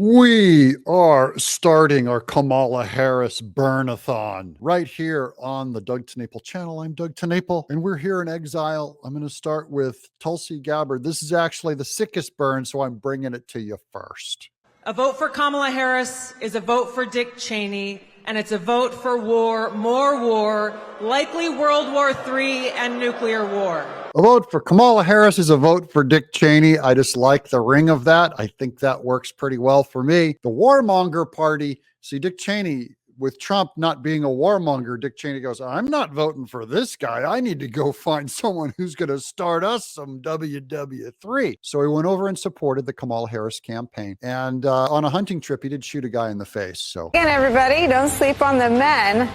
We are starting our Kamala Harris burn-a-thon right here on the Doug TenNapel channel. I'm Doug TenNapel, and we're here in exile. I'm going to start with Tulsi Gabbard. This is actually the sickest burn, so I'm bringing it to you first. A vote for Kamala Harris is a vote for Dick Cheney, and it's a vote for war, more war, likely World War III and nuclear war. A vote for Kamala Harris is a vote for Dick Cheney. I just like the ring of that. I think that works pretty well for me. The warmonger party, see, Dick Cheney, with Trump not being a warmonger, Dick Cheney goes, I'm not voting for this guy. I need to go find someone who's going to start us some WW3. So he went over and supported the Kamala Harris campaign. And on a hunting trip, he did shoot a guy in the face. So, and everybody, don't sleep on the men.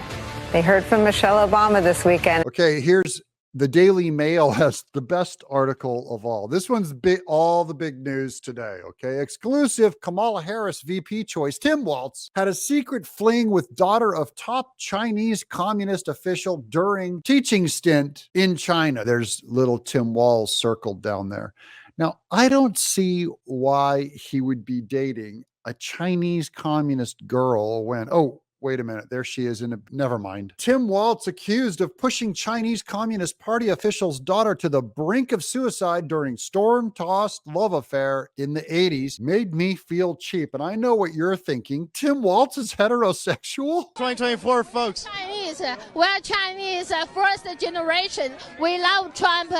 They heard from Michelle Obama this weekend. Okay, here's the Daily Mail has the best article of all. This one's all the big news today, okay? Exclusive Kamala Harris VP choice. Tim Walz had a secret fling with daughter of top Chinese communist official during teaching stint in China. There's little Tim Walz circled down there. Now, I don't see why he would be dating a Chinese communist girl when, oh, wait a minute, there she is never mind. Tim Walz accused of pushing Chinese Communist Party official's daughter to the brink of suicide during storm-tossed love affair in the 80s made me feel cheap. And I know what you're thinking. Tim Walz is heterosexual? 2024, folks. Chinese, we're Chinese first generation. We love Trump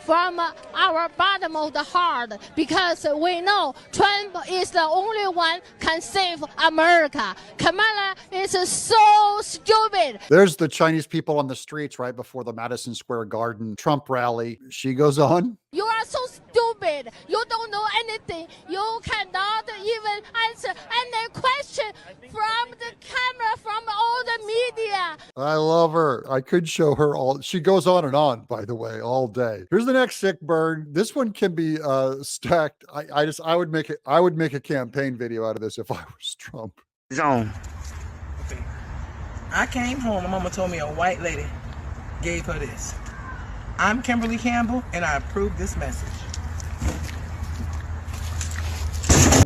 from our bottom of the heart because we know Trump is the only one can save America. Kamala is so stupid. There's the Chinese people on the streets right before the Madison Square Garden Trump rally. She goes on. You are so stupid. You don't know anything. You cannot even answer any question from the camera, from all the media. I love her. I could show her all. She goes on and on, by the way, all day. Here's the next sick burn. This one can be stacked. I would make a campaign video out of this if I was Trump. Zone. I came home, my mama told me a white lady gave her this. I'm Kimberly Campbell, and I approve this message.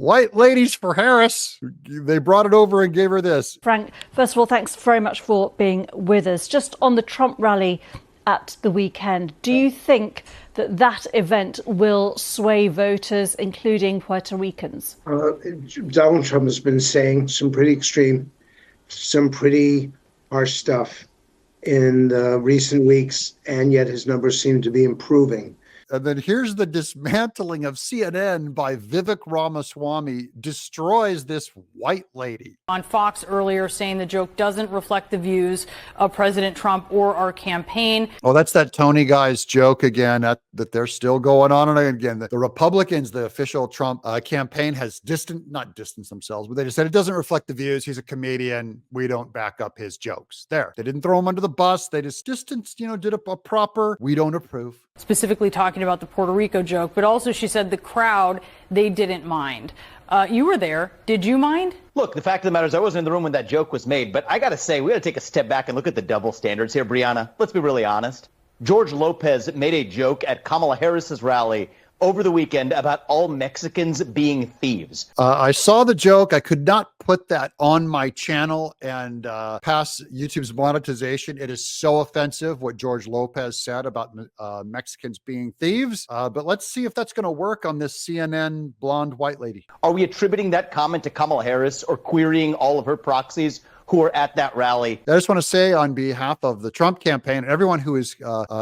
White ladies for Harris. They brought it over and gave her this. Frank, first of all, thanks very much for being with us. Just on the Trump rally at the weekend, do you think that event will sway voters, including Puerto Ricans? Donald Trump has been saying some pretty extreme, some pretty harsh stuff in recent weeks, and yet his numbers seem to be improving. And then here's the dismantling of CNN by Vivek Ramaswamy destroys this white lady. On Fox earlier saying the joke doesn't reflect the views of President Trump or our campaign. Oh, that's that Tony guy's joke again, that they're still going on. And again, the Republicans, the official Trump campaign has not distanced themselves, but they just said it doesn't reflect the views. He's a comedian. We don't back up his jokes. There. They didn't throw him under the bus. They just distanced, did a proper, we don't approve. Specifically talking about the Puerto Rico joke, but also she said the crowd, they didn't mind. You were there. Did you mind? Look, the fact of the matter is I wasn't in the room when that joke was made, but I got to say, we got to take a step back and look at the double standards here, Brianna. Let's be really honest. George Lopez made a joke at Kamala Harris's rally over the weekend about all Mexicans being thieves. I saw the joke. I could not put that on my channel and pass YouTube's monetization. It is so offensive what George Lopez said about Mexicans being thieves. But let's see if that's going to work on this CNN blonde white lady. Are we attributing that comment to Kamala Harris or querying all of her proxies who are at that rally? I just want to say on behalf of the Trump campaign and everyone who is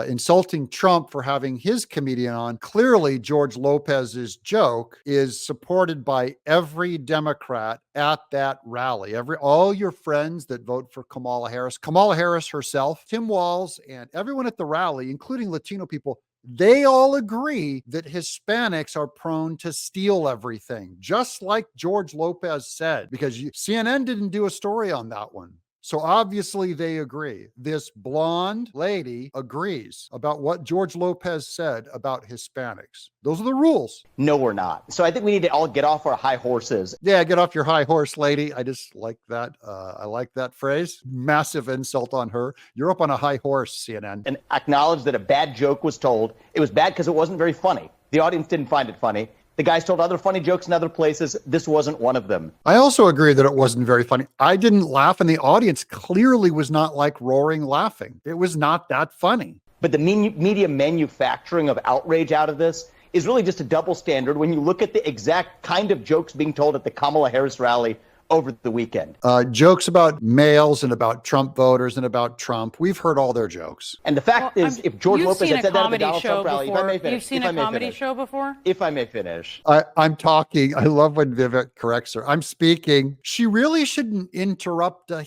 insulting Trump for having his comedian on, clearly George Lopez's joke is supported by every Democrat at that rally. All your friends that vote for Kamala Harris herself, Tim Walz, and everyone at the rally, including Latino people, they all agree that Hispanics are prone to steal everything, just like George Lopez said, because CNN didn't do a story on that one. So obviously they agree. This blonde lady agrees about what George Lopez said about Hispanics. Those are the rules. No, we're not. So I think we need to all get off our high horses. Yeah, get off your high horse, lady. I just like that. I like that phrase. Massive insult on her. You're up on a high horse, CNN. And acknowledge that a bad joke was told. It was bad because it wasn't very funny. The audience didn't find it funny. The guys told other funny jokes in other places. This wasn't one of them. I also agree that it wasn't very funny. I didn't laugh, and the audience clearly was not like roaring laughing. It was not that funny. But the media manufacturing of outrage out of this is really just a double standard when you look at the exact kind of jokes being told at the Kamala Harris rally over the weekend. Jokes about males and about Trump voters and about Trump. We've heard all their jokes. And the fact is, if George Lopez had said that at the Donald Trump rally, if I may finish. You've seen a comedy show before? If I may finish. I'm talking. I love when Vivek corrects her. I'm speaking. She really shouldn't interrupt a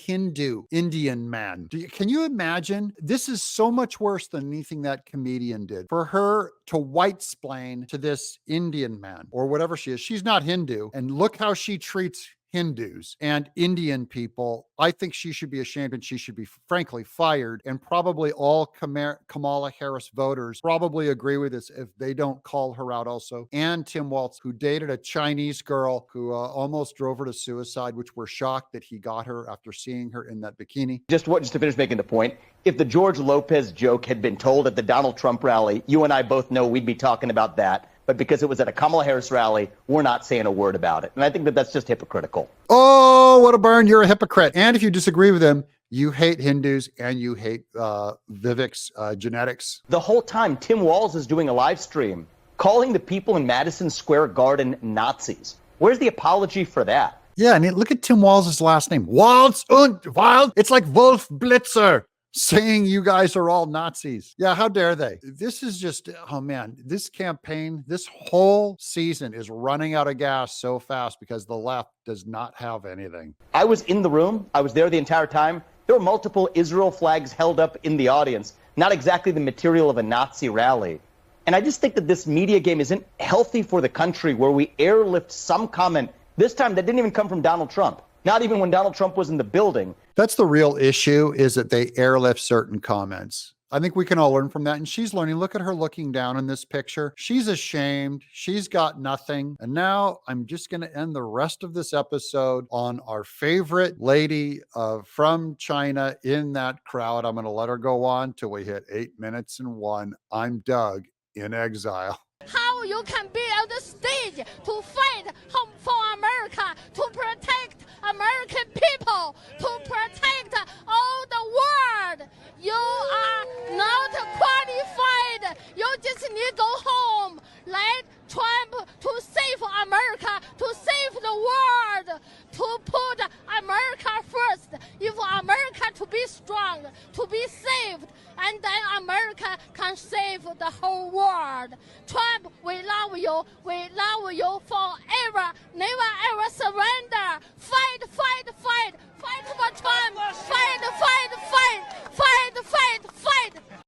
Indian man. Can you imagine? This is so much worse than anything that comedian did. For her to white-splain to this Indian man or whatever she is. She's not Hindu. And look how she treats Hindus and Indian people. I think she should be ashamed and she should be frankly fired. And probably all Kamala Harris voters probably agree with this if they don't call her out also. And Tim Walz, who dated a Chinese girl who almost drove her to suicide, which we're shocked that he got her after seeing her in that bikini. Just to finish making the point, if the George Lopez joke had been told at the Donald Trump rally, you and I both know we'd be talking about that. But because it was at a Kamala Harris rally, we're not saying a word about it. And I think that that's just hypocritical. Oh, what a burn. You're a hypocrite. And if you disagree with him, you hate Hindus and you hate Vivek's genetics. The whole time, Tim Walz is doing a live stream calling the people in Madison Square Garden Nazis. Where's the apology for that? Yeah, and look at Tim Walz's last name. Walz und Wild. It's like Wolf Blitzer saying you guys are all Nazis. Yeah, how dare they? This is just, oh man, this campaign, this whole season is running out of gas so fast because the left does not have anything. I was in the room. I was there the entire time. There were multiple Israel flags held up in the audience, not exactly the material of a Nazi rally. And I just think that this media game isn't healthy for the country where we airlift some comment, this time that didn't even come from Donald Trump. Not even when Donald Trump was in the building. That's the real issue, is that they airlift certain comments. I think we can all learn from that. And she's learning. Look at her looking down in this picture. She's ashamed. She's got nothing. And now I'm just going to end the rest of this episode on our favorite lady from China in that crowd. I'm going to let her go on till we hit 8 minutes and 1. I'm Doug in exile. How you can be on the stage to fight for America, to protect American people, to protect all the world. You are not qualified. You just need to go home. Let Trump to save America, to save the world, to put America first. If America to be strong, to be saved, and then America can save the whole world. Trump, we love you. We love you forever. Never ever surrender.